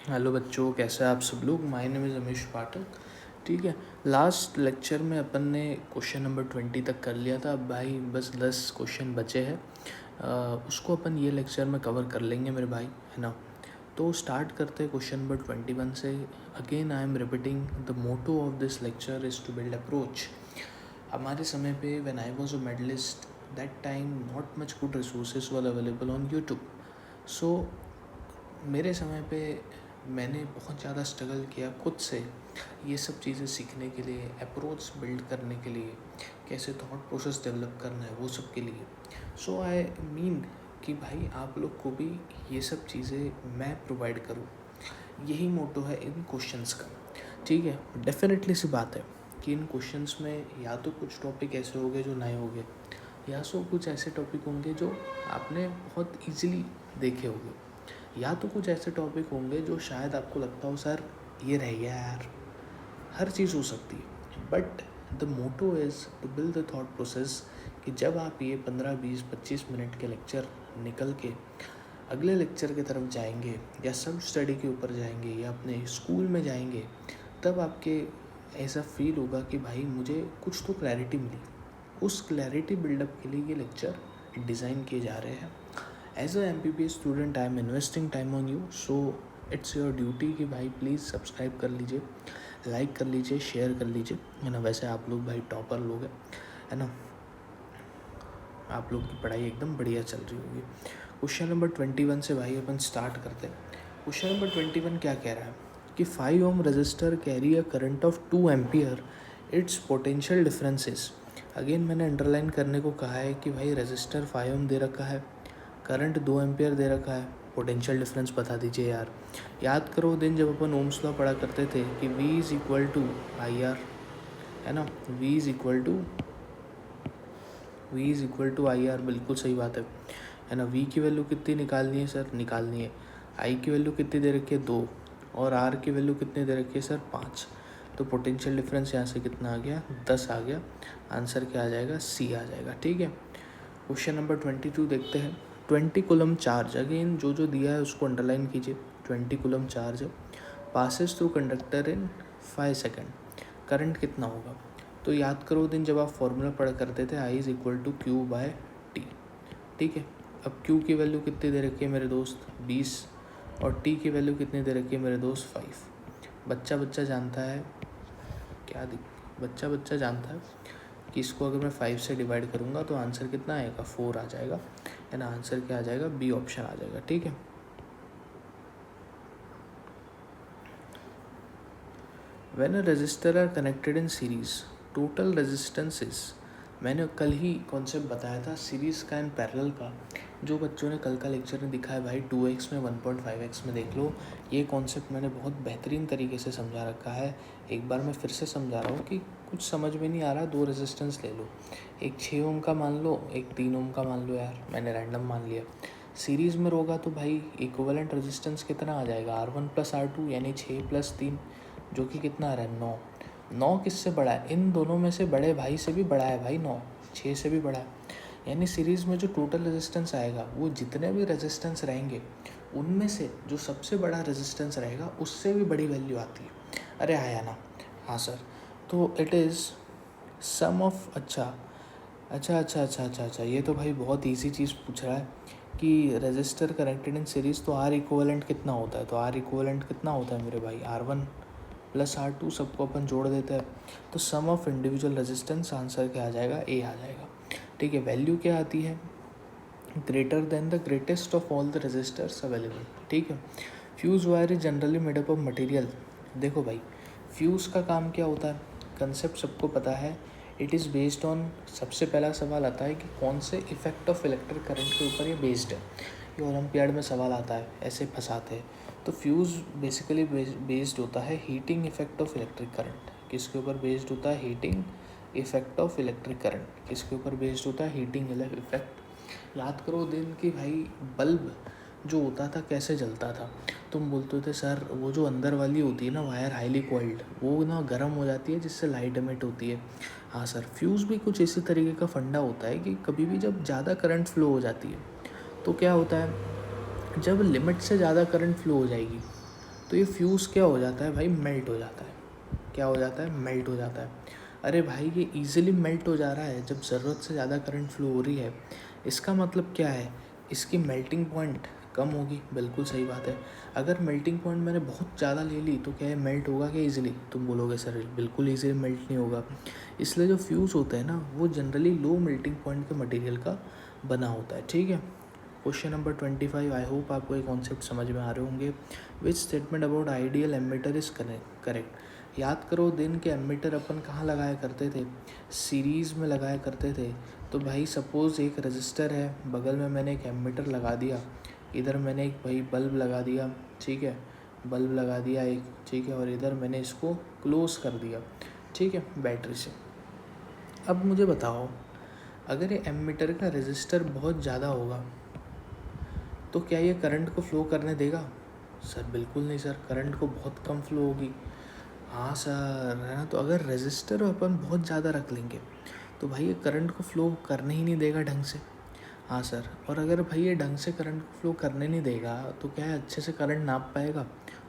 Hello बच्चों, कैसे हैं आप सब लोग। माय नेम इज़ अमीश पाठक। ठीक है, लास्ट लेक्चर में अपन ने क्वेश्चन नंबर 20 तक कर लिया था। अब भाई बस 10 क्वेश्चन बचे हैं, उसको अपन ये लेक्चर में कवर कर लेंगे मेरे भाई, है ना। तो स्टार्ट करते हैं क्वेश्चन नंबर 21 से। Again I am repeating the motto of this lecture is to build approach. हमारे समय पे when I was a medalist that time not much good resources were available on YouTube. So मेरे समय पे मैंने बहुत ज़्यादा स्ट्रगल किया खुद से ये सब चीज़ें सीखने के लिए, अप्रोच बिल्ड करने के लिए, कैसे थॉट प्रोसेस डेवलप करना है वो सब के लिए। सो आई मीन कि भाई आप लोग को भी ये सब चीज़ें मैं प्रोवाइड करूँ, यही मोटो है इन क्वेश्चंस का। ठीक है, डेफिनेटली सी बात है कि इन क्वेश्चंस में या तो कुछ टॉपिक ऐसे होंगे जो नए होंगे, या सो कुछ ऐसे टॉपिक होंगे जो आपने बहुत ईजिली देखे होंगे, या तो कुछ ऐसे टॉपिक होंगे जो शायद आपको लगता हो सर ये रह गया यार। हर चीज़ हो सकती है, but the motto is to build the thought process कि जब आप ये 15, 20, 25 मिनट के लेक्चर निकल के अगले लेक्चर की तरफ जाएंगे, या सब स्टडी के ऊपर जाएंगे, या अपने स्कूल में जाएंगे, तब आपके ऐसा फील होगा कि भाई मुझे कुछ तो क्लैरिटी मिली। उस क्लैरिटी बिल्डअप के लिए ये लेक्चर डिज़ाइन किए जा रहे हैं। As a MBBS student I am investing time on you, so it's your duty कि भाई प्लीज़ सब्सक्राइब कर लीजिए, लाइक कर लीजिए, शेयर कर लीजिए, है ना। वैसे आप लोग भाई टॉपर लोग हैं, है ना। आप लोग की पढ़ाई एकदम बढ़िया चल रही होगी। क्वेश्चन नंबर 21 से भाई अपन स्टार्ट करते हैं। क्वेश्चन नंबर 21 क्या कह रहा है कि 5 ohm resistor carry a current of 2 ampere, its potential differences. Again मैंने अंडरलाइन करने को कहा है कि भाई रजिस्टर 5 ओम दे रखा है, करंट 2 एम्पियर दे रखा है, पोटेंशियल डिफरेंस बता दीजिए यार। याद करो दिन जब अपन ओम्स लॉ पढ़ा करते थे कि V is equal to I R, है ना। V is equal to I R, बिल्कुल सही बात है ना। V की वैल्यू कितनी निकालनी है सर? निकालनी है। I की वैल्यू कितनी दे रखी है? 2। और R की वैल्यू कितनी दे रखी है सर? 5। तो पोटेंशियल डिफरेंस यहाँ से कितना आ गया? 10 आ गया। आंसर क्या आ जाएगा? C आ जाएगा। ठीक है, क्वेश्चन नंबर 22 देखते हैं। 20 कूलम चार्ज, अगेन जो दिया है उसको अंडरलाइन कीजिए। 20 coulomb charge passes through conductor in 5 second, current कितना होगा? तो याद करो दिन जब आप फॉर्मूला पढ़ा करते थे I is equal to Q by T। ठीक है, अब Q की वैल्यू कितनी दे रखी है मेरे दोस्त? 20। और T की वैल्यू कितनी दे रखी है मेरे दोस्त? 5। बच्चा जानता है क्या बच्चा जानता है कि इसको अगर मैं 5 से डिवाइड करूँगा तो आंसर कितना आएगा? 4 आ जाएगा, है ना। आंसर क्या आ जाएगा? B ऑप्शन आ जाएगा। ठीक है, when a resistor are connected in series total resistance is, मैंने कल ही कॉन्सेप्ट बताया था सीरीज़ का एंड पैरेलल का। जो बच्चों ने कल का लेक्चर में दिखा है भाई 2x में 1.5x में देख लो, ये कॉन्सेप्ट मैंने बहुत बेहतरीन तरीके से समझा रखा है। एक बार मैं फिर से समझा रहा हूँ कि कुछ समझ में नहीं आ रहा, 2 रेजिस्टेंस ले लो, एक 6 ओम का मान लो, एक 3 ओम का मान लो। यार मैंने रैंडम मान लिया। सीरीज़ में होगा तो भाई इक्विवेलेंट रेजिस्टेंस कितना आ जाएगा? R1 + R2 यानी 6 + 3, जो कि कितना आ रहा है? 9। 9 किससे बड़ा है? इन दोनों में से बड़े भाई से भी बड़ा है भाई। 9 6 से भी बड़ा है। यानी सीरीज़ में जो टोटल रेजिस्टेंस आएगा, वो जितने भी रेजिस्टेंस रहेंगे उनमें से जो सबसे बड़ा रेजिस्टेंस रहेगा उससे भी बड़ी वैल्यू आती है। अरे आया ना? हाँ सर। तो इट इज़ सम ऑफ, अच्छा, ये तो भाई बहुत ईजी चीज़ पूछ रहा है कि रजिस्टर कनेक्टेड इन सीरीज़, तो R इक्विवेलेंट कितना होता है? तो R इक्विवेलेंट कितना होता है मेरे भाई? R1 + R2, सबको अपन जोड़ देते हैं तो सम ऑफ इंडिविजुअल रेजिस्टेंस, आंसर क्या आ जाएगा? A आ जाएगा। ठीक है, वैल्यू क्या आती है? Greater than the greatest of all the resistors available. ठीक है, fuse wire is generally made up of material. देखो भाई, फ्यूज़ का काम क्या होता है? कंसेप्ट सबको पता है। इट इज़ बेस्ड ऑन, सबसे पहला सवाल आता है कि कौन से इफेक्ट ऑफ इलेक्ट्रिक करंट के ऊपर ये बेस्ड है। ये ओलंपियाड में सवाल आता है, ऐसे फंसाते हैं। तो फ्यूज़ बेसिकली बेस्ड होता है heating effect of electric current. किसके ऊपर बेस्ड होता है? Heating effect of electric current. किसके ऊपर बेस्ड होता है? Heating effect. याद करो दिन कि भाई बल्ब जो होता था कैसे जलता था? तुम बोलते थे सर वो जो अंदर वाली होती है ना वायर, हाईली कॉइल्ड, वो ना गर्म हो जाती है जिससे लाइट एमिट होती है। हाँ सर, फ्यूज़ भी कुछ इसी तरीके का फंडा होता है कि कभी भी जब ज़्यादा करंट फ्लो हो जाती है तो क्या होता है, जब लिमिट से ज़्यादा करंट फ्लो हो जाएगी तो ये फ्यूज़ क्या हो जाता है भाई, मेल्ट हो जाता है। क्या हो जाता है, मेल्ट हो जाता है। अरे भाई ये ईज़िली मेल्ट हो जा रहा है जब ज़रूरत से ज़्यादा करंट फ्लो हो रही है। इसका मतलब क्या है, इसकी मेल्टिंग पॉइंट कम होगी, बिल्कुल सही बात है। अगर मेल्टिंग पॉइंट मैंने बहुत ज़्यादा ले ली तो क्या है, मेल्ट होगा क्या ईज़िली? तुम बोलोगे सर बिल्कुल ईज़िली मेल्ट नहीं होगा। इसलिए जो फ्यूज़ होता है ना, वो जनरली लो मेल्टिंग पॉइंट के मटेरियल का बना होता है, ठीक है। क्वेश्चन नंबर 25, आई होप आपको ये कॉन्सेप्ट समझ में आ रहे होंगे। Which statement about ideal emitter is correct. याद करो, दिन के एमिटर अपन कहाँ लगाया करते थे, सीरीज़ में लगाया करते थे। तो भाई सपोज़ एक रजिस्टर है, बगल में मैंने एक एमिटर लगा दिया, इधर मैंने एक भाई बल्ब लगा दिया, ठीक है, बल्ब लगा दिया एक, ठीक है, और इधर मैंने इसको क्लोज़ कर दिया, ठीक है, बैटरी से। अब मुझे बताओ, अगर ये एमिटर का रजिस्टर बहुत ज़्यादा होगा तो क्या ये करंट को फ्लो करने देगा? सर बिल्कुल नहीं सर, करंट को बहुत कम फ्लो होगी। हाँ सर, है ना। तो अगर रजिस्टर अपन बहुत ज़्यादा रख लेंगे तो भाई ये करंट को फ्लो करने ही नहीं देगा ढंग से। हाँ सर, और अगर भाई ये ढंग से करंट को फ्लो करने नहीं देगा तो क्या है, अच्छे से करंट नाप पाएगा?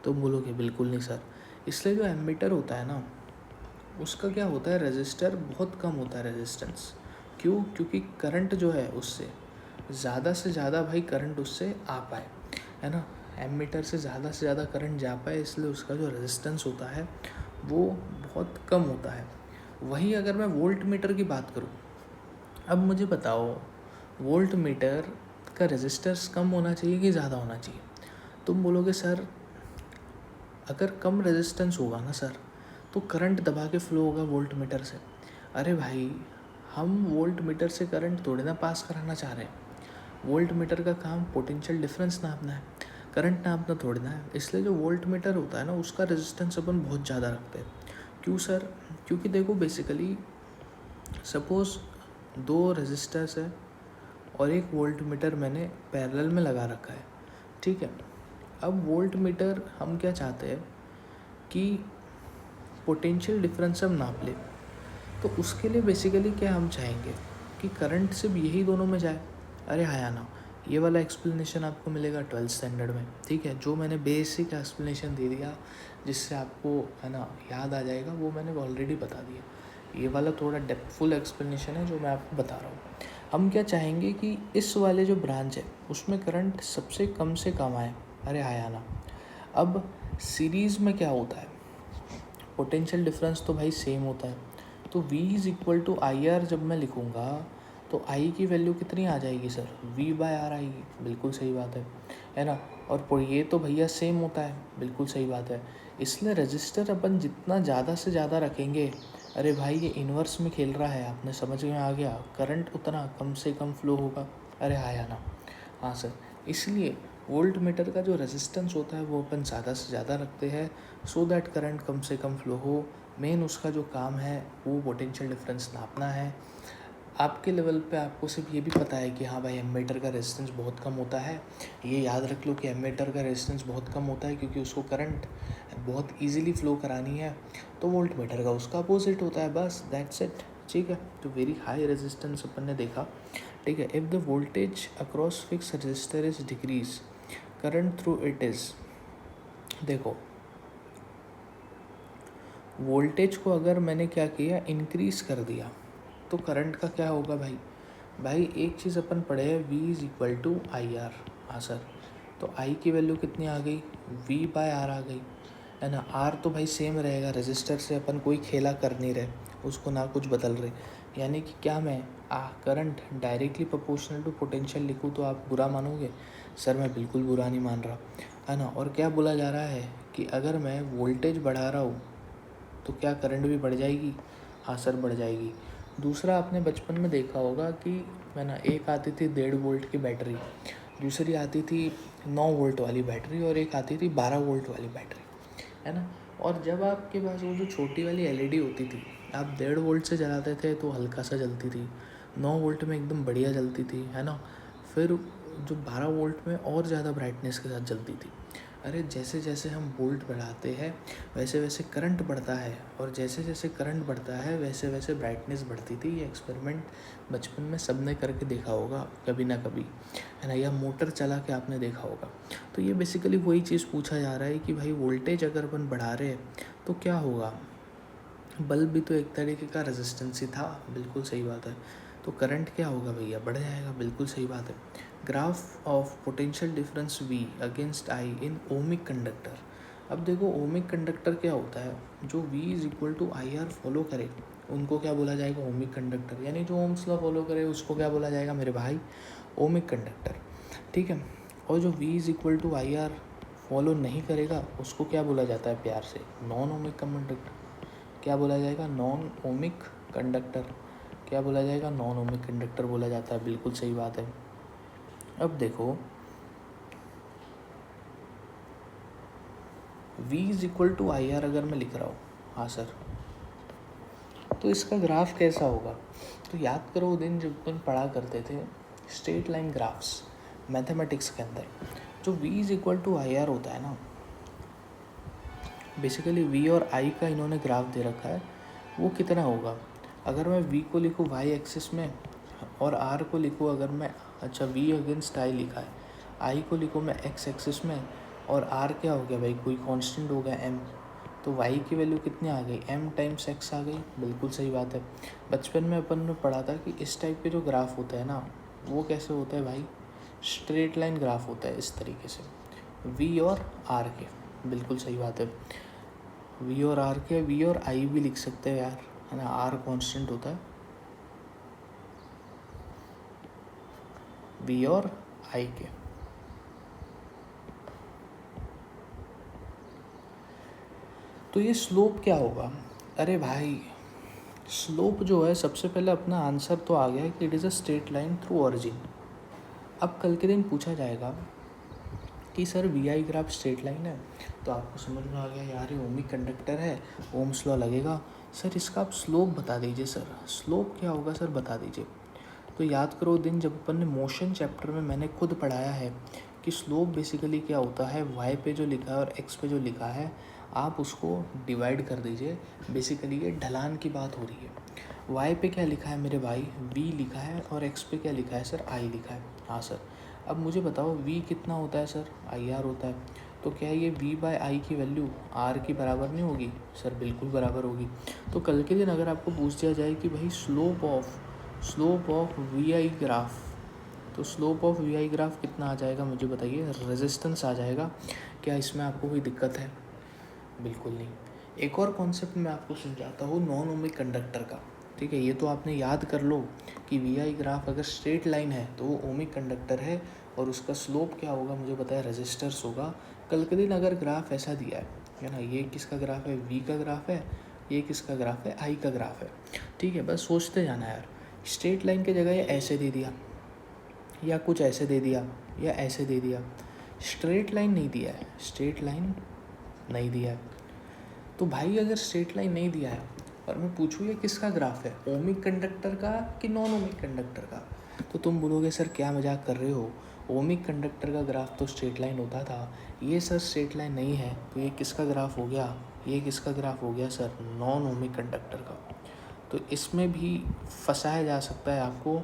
तो बोलोगे बिल्कुल नहीं सर। इसलिए जो एमीटर होता है ना, उसका क्या होता है, रजिस्टर बहुत कम होता है रेजिस्टेंस। क्यों? क्योंकि करंट जो है उससे ज़्यादा से ज़्यादा भाई करंट उससे आ पाए, है ना। एमीटर से ज़्यादा करंट जा पाए, इसलिए उसका जो रेजिस्टेंस होता है वो बहुत कम होता है। वहीं अगर मैं वोल्ट मीटर की बात करूँ, अब मुझे बताओ, वोल्ट मीटर का रेजिस्टेंस कम होना चाहिए कि ज़्यादा होना चाहिए? तुम बोलोगे सर अगर कम रेजिस्टेंस होगा ना सर, तो करंट दबा के फ्लो होगा वोल्ट मीटर से। अरे भाई, हम वोल्ट मीटर से करंट थोड़ी ना पास कराना चाह रहे हैं। वोल्ट मीटर का काम पोटेंशियल डिफरेंस नापना है, करंट नापना थोड़ी ना है। इसलिए जो वोल्ट मीटर होता है ना, उसका रेजिस्टेंस अपन बहुत ज़्यादा रखते हैं। क्यों सर? क्योंकि देखो बेसिकली सपोज़ दो रेजिस्टर्स है और एक वोल्ट मीटर मैंने पैरेलल में लगा रखा है, ठीक है। अब वोल्ट मीटर हम क्या चाहते हैं कि पोटेंशियल डिफरेंस हम नाप ले। तो उसके लिए बेसिकली क्या हम चाहेंगे कि करंट सिर्फ यही दोनों में जाए। अरे हाँ या ना, ये वाला एक्सप्लेनेशन आपको मिलेगा 12th स्टैंडर्ड में, ठीक है। जो मैंने बेसिक एक्सप्लेनेशन दे दिया जिससे आपको, है ना, याद आ जाएगा, वो मैंने ऑलरेडी बता दिया। ये वाला थोड़ा डेप्थफुल एक्सप्लेनेशन है जो मैं आपको बता रहा हूँ। हम क्या चाहेंगे कि इस वाले जो ब्रांच है उसमें करंट सबसे कम से कम आए। अरे हाँ या ना। अब सीरीज़ में क्या होता है, पोटेंशियल डिफरेंस तो भाई सेम होता है। तो V is equal to I R जब मैं लिखूँगा तो I की वैल्यू कितनी आ जाएगी सर, V/R आएगी, बिल्कुल सही बात है ना। और ये तो भैया सेम होता है, बिल्कुल सही बात है। इसलिए रजिस्टर अपन जितना ज़्यादा से ज़्यादा रखेंगे, अरे भाई ये इन्वर्स में खेल रहा है, आपने समझ में आ गया, करंट उतना कम से कम फ्लो होगा। अरे हाँ या ना? हाँ सर। इसलिए वोल्ट मीटर का जो रेजिस्टेंस होता है वो अपन ज़्यादा से ज़्यादा रखते हैं, सो दैट करंट कम से कम फ्लो हो। मेन उसका जो काम है वो पोटेंशियल डिफरेंस नापना है। आपके लेवल पे आपको सिर्फ ये भी पता है कि हाँ भाई एमीटर का रेजिस्टेंस बहुत कम होता है। ये याद रख लो कि एमीटर का रेजिस्टेंस बहुत कम होता है क्योंकि उसको करंट बहुत इजीली फ्लो करानी है। तो वोल्ट मीटर का उसका अपोजिट होता है, बस दैट्स इट, ठीक है। तो वेरी हाई रेजिस्टेंस अपन ने देखा, ठीक है। If the voltage across fix register is decrease, current through it is, देखो वोल्टेज को अगर मैंने क्या किया, इंक्रीज़ कर दिया, तो करंट का क्या होगा भाई? भाई एक चीज़ अपन पढ़े हैं, V is equal to I R. हाँ सर, तो I की वैल्यू कितनी आ गई, V/R आ गई, है ना। R तो भाई सेम रहेगा, रजिस्टर से अपन कोई खेला कर नहीं रहे, उसको ना कुछ बदल रहे। यानी कि क्या मैं current directly proportional to potential लिखूँ तो आप बुरा मानोगे? सर मैं बिल्कुल बुरा नहीं मान रहा, है ना। और क्या बोला जा रहा है कि अगर मैं वोल्टेज बढ़ा रहा हूँ तो क्या करंट भी बढ़ जाएगी? हाँ सर बढ़ जाएगी। दूसरा, आपने बचपन में देखा होगा कि है ना, एक आती थी 1.5 वोल्ट की बैटरी, दूसरी आती थी 9 वोल्ट वाली बैटरी और एक आती थी 12 वोल्ट वाली बैटरी, है ना। और जब आपके पास वो जो छोटी वाली एलईडी होती थी, आप 1.5 वोल्ट से जलाते थे तो हल्का सा जलती थी, 9 वोल्ट में एकदम बढ़िया जलती थी, है ना। फिर जो 12 वोल्ट में और ज़्यादा ब्राइटनेस के साथ जलती थी। अरे जैसे जैसे हम वोल्ट बढ़ाते हैं वैसे वैसे करंट बढ़ता है, और जैसे जैसे करंट बढ़ता है वैसे वैसे ब्राइटनेस बढ़ती थी। ये एक्सपेरिमेंट बचपन में सबने करके देखा होगा कभी ना कभी, है ना, या मोटर चला के आपने देखा होगा। तो ये बेसिकली वही चीज़ पूछा जा रहा है कि भाई वोल्टेज अगर अपन बढ़ा रहे हैं तो क्या होगा। बल्ब भी तो एक तरीके का रेजिस्टेंस ही था, बिल्कुल सही बात है। तो करंट क्या होगा भैया, बढ़ जाएगा, बिल्कुल सही बात है। Graph of potential difference V against I in ohmic conductor. अब देखो ओमिक कंडक्टर क्या होता है, जो V is equal to I R follow करे उनको क्या बोला जाएगा, ओमिक कंडक्टर। यानी जो ओम्स लॉ फॉलो करे उसको क्या बोला जाएगा मेरे भाई, ओमिक कंडक्टर। ठीक है, और जो V is equal to I R follow नहीं करेगा उसको क्या बोला जाता है प्यार से, नॉन ओमिक कंडक्टर। क्या बोला जाएगा, नॉन ओमिक कंडक्टर। क्या बोला जाएगा, नॉन ओमिक कंडक्टर बोला जाता है, बिल्कुल सही बात है। अब देखो V is equal to I R अगर मैं लिख रहा हूँ, हाँ सर, तो इसका ग्राफ कैसा होगा। तो याद करो वो दिन जब अपन पढ़ा करते थे स्ट्रेट लाइन ग्राफ्स मैथमेटिक्स के अंदर, जो V is equal to I R होता है ना, बेसिकली V और I का इन्होंने ग्राफ दे रखा है, वो कितना होगा। अगर मैं V को लिखूँ y एक्सिस में और R को लिखूँ अगर मैं, अच्छा V अगेंस्ट I लिखा है, I को लिखूँ मैं x एक्सिस में, और R क्या हो गया भाई, कोई कांस्टेंट हो गया m, तो y की वैल्यू कितनी आ गई, m टाइम्स x आ गई, बिल्कुल सही बात है। बचपन में अपन ने पढ़ा था कि इस टाइप के जो ग्राफ होते हैं ना, वो कैसे होता है भाई, स्ट्रेट लाइन ग्राफ होता है इस तरीके से, V और R के, बिल्कुल सही बात है। V और R के, V और I भी लिख सकते हैं यार, है ना, R कांस्टेंट होता है, V और I के। तो ये स्लोप क्या होगा, अरे भाई स्लोप जो है, सबसे पहले अपना आंसर तो आ गया कि it is a straight line through origin. अब कल के दिन पूछा जाएगा कि sir V I graph straight line है, तो आपको समझ में आ गया यार ये ओमिक कंडक्टर है, ओम्स लॉ लगेगा। सर इसका आप स्लोप बता दीजिए, सर स्लोप क्या होगा सर बता दीजिए। तो याद करो दिन जब अपन ने मोशन चैप्टर में मैंने खुद पढ़ाया है कि स्लोप बेसिकली क्या होता है, वाई पे जो लिखा है और एक्स पे जो लिखा है आप उसको डिवाइड कर दीजिए। बेसिकली ये ढलान की बात हो रही है। वाई पे क्या लिखा है मेरे भाई, वी लिखा है, और एक्स पे क्या लिखा है सर, आई लिखा है। हाँ सर, अब मुझे बताओ वी कितना होता है सर, आई आर होता है, तो क्या ये वी बाय आई की वैल्यू आर की बराबर नहीं होगी सर, बिल्कुल बराबर होगी। तो कल के दिन अगर आपको पूछ दिया जाए कि भाई slope of V I graph, तो slope of V I graph कितना आ जाएगा मुझे बताइए, रेजिस्टेंस आ जाएगा। क्या इसमें आपको कोई दिक्कत है, बिल्कुल नहीं। एक और कॉन्सेप्ट मैं आपको समझाता हूँ नॉन ओमिक कंडक्टर का, ठीक है, ये तो आपने याद कर लो कि वी आई ग्राफ अगर स्ट्रेट लाइन है तो वो ओमिक कंडक्टर है, और उसका स्लोप क्या होगा मुझे बताया, रेजिस्टर्स होगा। कल के दिन अगर ग्राफ ऐसा दिया है ना, ये किसका ग्राफ है, वी का ग्राफ है, ये किसका ग्राफ है, आई का ग्राफ है, ठीक है, बस सोचते जाना यार। स्ट्रेट लाइन की जगह ये ऐसे दे दिया, या कुछ ऐसे दे दिया, या ऐसे दे दिया, स्ट्रेट लाइन नहीं दिया है, स्ट्रेट लाइन नहीं दिया है। तो भाई अगर स्ट्रेट लाइन नहीं दिया है और मैं पूछूँ ये किसका ग्राफ है, ओमिक कंडक्टर का कि नॉन ओमिक कंडक्टर का, तो तुम बोलोगे सर क्या मजाक कर रहे हो, ओमिक कंडक्टर का ग्राफ तो स्ट्रेट लाइन होता था, ये सर स्ट्रेट लाइन नहीं है, तो ये किसका ग्राफ हो गया, ये किसका ग्राफ हो गया सर, नॉन ओमिक कंडक्टर का। तो इसमें भी फंसाया जा सकता है आपको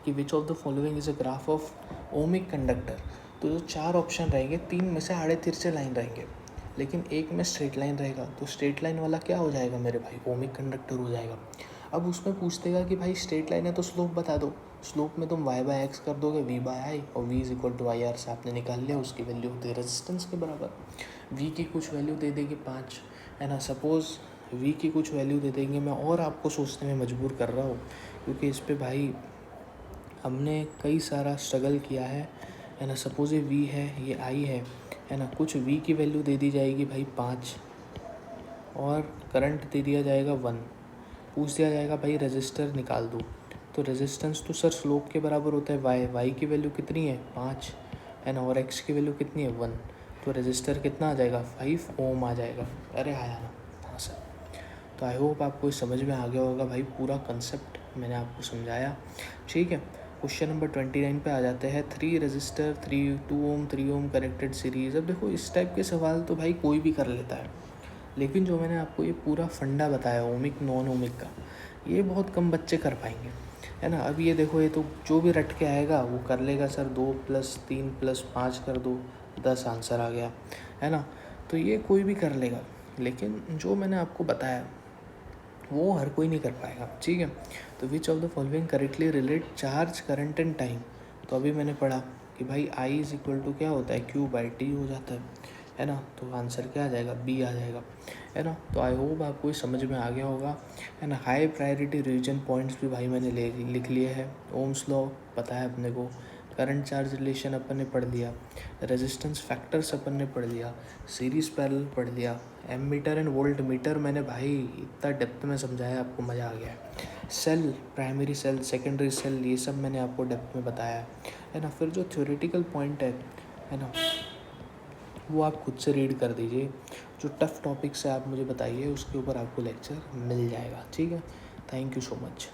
कि which of the following is a graph of ohmic conductor. तो जो 4 ऑप्शन रहेंगे, 3 में से आड़े तिरछे लाइन रहेंगे, लेकिन एक में स्ट्रेट लाइन रहेगा, तो स्ट्रेट लाइन वाला क्या हो जाएगा मेरे भाई, ओमिक कंडक्टर हो जाएगा। अब उसमें पूछतेगा कि भाई स्ट्रेट लाइन है तो स्लोप बता दो, स्लोप में तुम y बाय एक्स कर दोगे, v बाय आई, और v is equal to I R से आपने निकाल लिया, उसकी वैल्यू होती है रेजिस्टेंस के बराबर। v की कुछ वैल्यू दे देगी 5, है ना, सपोज़ v की कुछ वैल्यू दे देंगे, मैं और आपको सोचने में मजबूर कर रहा हूँ क्योंकि इस पर भाई हमने कई सारा स्ट्रगल किया है ना। सपोज़ ये v है, ये i है ना, कुछ v की वैल्यू दे दी जाएगी भाई 5, और करंट दे दिया जाएगा 1, पूछ दिया जाएगा भाई रजिस्टर निकाल दो, तो रेजिस्टेंस तो सर स्लोप के बराबर होता है y की वैल्यू कितनी है 5, है ना, और x की वैल्यू कितनी है 1, तो रजिस्टर कितना आ जाएगा 5 ओम आ जाएगा। अरे आया ना, हाँ सर। तो आई होप आपको समझ में आ गया होगा भाई, पूरा कंसेप्ट मैंने आपको समझाया, ठीक है। क्वेश्चन नंबर 29 पे आ जाते हैं। 3 रजिस्टर 2 ओम 3 ओम कनेक्टेड सीरीज़। अब देखो इस टाइप के सवाल तो भाई कोई भी कर लेता है, लेकिन जो मैंने आपको ये पूरा फंडा बताया ओमिक नॉन ओमिक का, ये बहुत कम बच्चे कर पाएंगे, है ना। अब ये देखो, ये तो जो भी रट के आएगा वो कर लेगा, सर 2 + 3 + 5 कर दो, 10 आंसर आ गया, है ना। तो ये कोई भी कर लेगा, लेकिन जो मैंने आपको बताया वो हर कोई नहीं कर पाएगा, ठीक है। तो which of the following correctly relate charge, current and time. तो अभी मैंने पढ़ा कि भाई I = क्या होता है, Q/T हो जाता है ना। तो आंसर क्या आ जाएगा, B आ जाएगा, है ना। तो आई होप आपको ये समझ में आ गया होगा, है ना। हाई प्रायोरिटी रीजन पॉइंट्स भी भाई मैंने लिख लिए हैं। ओम्स लॉ पता है अपने को, करंट चार्ज रिलेशन अपन ने पढ़ लिया, रेजिस्टेंस फैक्टर्स अपन ने पढ़ लिया, सीरीज पैरेलल पढ़ लिया, एमीटर एंड वोल्ट मीटर मैंने भाई इतना डेप्थ में समझाया, आपको मज़ा आ गया। Cell, primary cell, secondary cell, ये सब मैंने आपको डेप्थ में बताया, है ना। फिर जो थ्योरेटिकल पॉइंट है ना, वो आप खुद से रीड कर दीजिए। जो टफ़ टॉपिक्स है आप मुझे बताइए, उसके ऊपर आपको लेक्चर मिल जाएगा, ठीक है। Thank you so much.